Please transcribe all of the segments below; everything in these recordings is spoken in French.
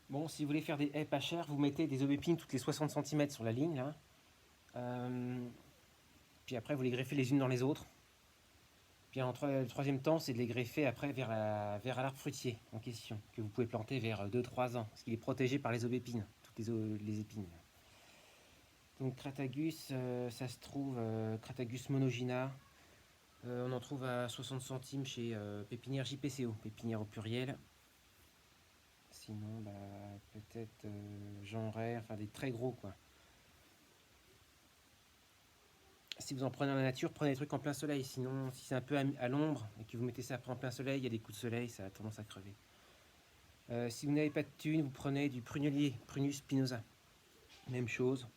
Bon, si vous voulez faire des haies pas chères, vous mettez des aubépines toutes les 60 cm sur la ligne, là. Puis après, vous les greffez les unes dans les autres. Puis le troisième temps, c'est de les greffer après vers l'arbre fruitier en question, que vous pouvez planter vers 2-3 ans, parce qu'il est protégé par les aubépines, toutes les épines. Donc Cratagus, ça se trouve, Cratagus monogyna, on en trouve à 60 centimes chez Pépinière JPCO, Pépinière au pluriel. Sinon, bah, peut-être Jean Ray, enfin des très gros quoi. Si vous en prenez dans la nature, prenez des trucs en plein soleil. Sinon, si c'est un peu à l'ombre et que vous mettez ça après en plein soleil, il y a des coups de soleil, ça a tendance à crever. Si vous n'avez pas de thune, vous prenez du prunelier, Prunus spinosa. Même chose.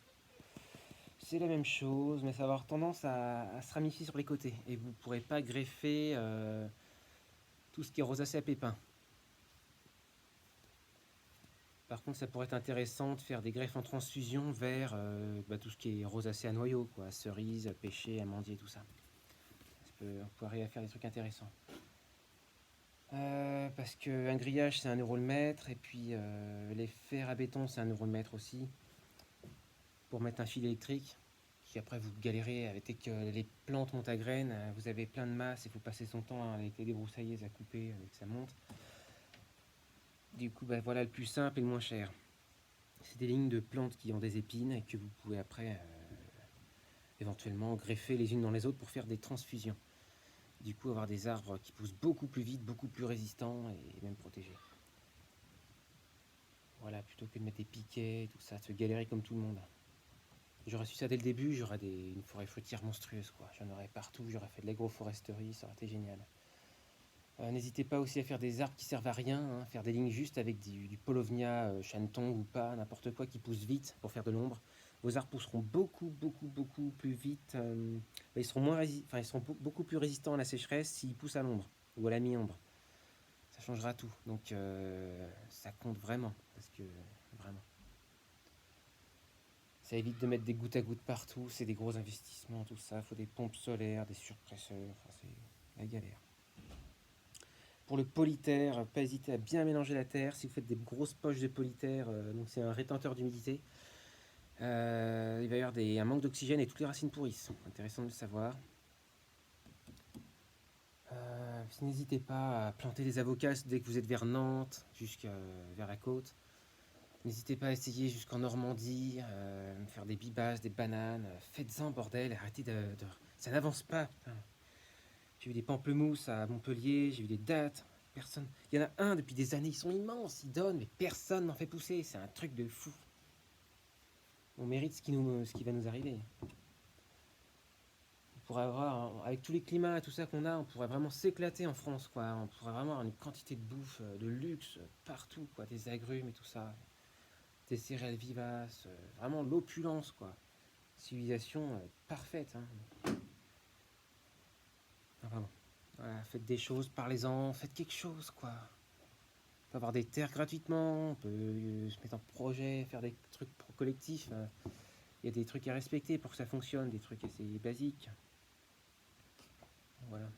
C'est la même chose, mais ça va avoir tendance à se ramifier sur les côtés. Et vous ne pourrez pas greffer tout ce qui est rosacée à pépins. Par contre, ça pourrait être intéressant de faire des greffes en transfusion vers tout ce qui est rosacée à noyau, quoi, cerises, pêcher, amandier, tout ça. On pourrait arriver à faire des trucs intéressants. Parce qu'un grillage c'est 1 € le mètre, et puis les fers à béton c'est 1 € le mètre aussi, pour mettre un fil électrique, qui après vous galérez avec les plantes montent à graines, vous avez plein de masse, il faut passer son temps avec les débroussailleuses à couper, avec que ça monte. Du coup, bah, voilà le plus simple et le moins cher. C'est des lignes de plantes qui ont des épines et que vous pouvez après éventuellement greffer les unes dans les autres pour faire des transfusions. Du coup, avoir des arbres qui poussent beaucoup plus vite, beaucoup plus résistants et même protégés. Voilà, plutôt que de mettre des piquets, tout ça, de se galérer comme tout le monde. J'aurais su ça dès le début, j'aurais une forêt fruitière monstrueuse, quoi. J'en aurais partout, j'aurais fait de l'agroforesterie, ça aurait été génial. N'hésitez pas aussi à faire des arbres qui servent à rien, hein, faire des lignes justes avec du Paulownia, Chanton ou pas, n'importe quoi qui pousse vite pour faire de l'ombre. Vos arbres pousseront beaucoup plus vite. Ils seront ils seront beaucoup plus résistants à la sécheresse s'ils poussent à l'ombre ou à la mi-ombre. Ça changera tout. Donc ça compte vraiment, parce que vraiment. Ça évite de mettre des gouttes à gouttes partout, c'est des gros investissements, tout ça. Il faut des pompes solaires, des surpresseurs, enfin, c'est la galère. Pour le polyterre, pas hésiter à bien mélanger la terre. Si vous faites des grosses poches de polyterre, donc c'est un rétenteur d'humidité, il va y avoir un manque d'oxygène et toutes les racines pourrissent. Intéressant de le savoir. N'hésitez pas à planter des avocats dès que vous êtes vers Nantes, jusqu'à vers la côte. N'hésitez pas à essayer jusqu'en Normandie, faire des bibasses, des bananes. Faites-en, bordel, arrêtez ça n'avance pas, putain. J'ai vu des pamplemousses à Montpellier, j'ai vu des dattes. Personne. Il y en a un depuis des années, ils sont immenses, ils donnent, mais personne n'en fait pousser. C'est un truc de fou. On mérite ce qui va nous arriver. On pourrait avoir, avec tous les climats et tout ça qu'on a, on pourrait vraiment s'éclater en France, quoi. On pourrait vraiment avoir une quantité de bouffe, de luxe, partout, quoi. Des agrumes et tout ça. Des céréales vivaces, vraiment l'opulence, quoi. Civilisation parfaite, hein. Enfin bon. Voilà, faites des choses, parlez-en, faites quelque chose, quoi. On peut avoir des terres gratuitement, on peut se mettre en projet, faire des trucs collectifs. Il y a des trucs à respecter pour que ça fonctionne, des trucs assez basiques. Voilà.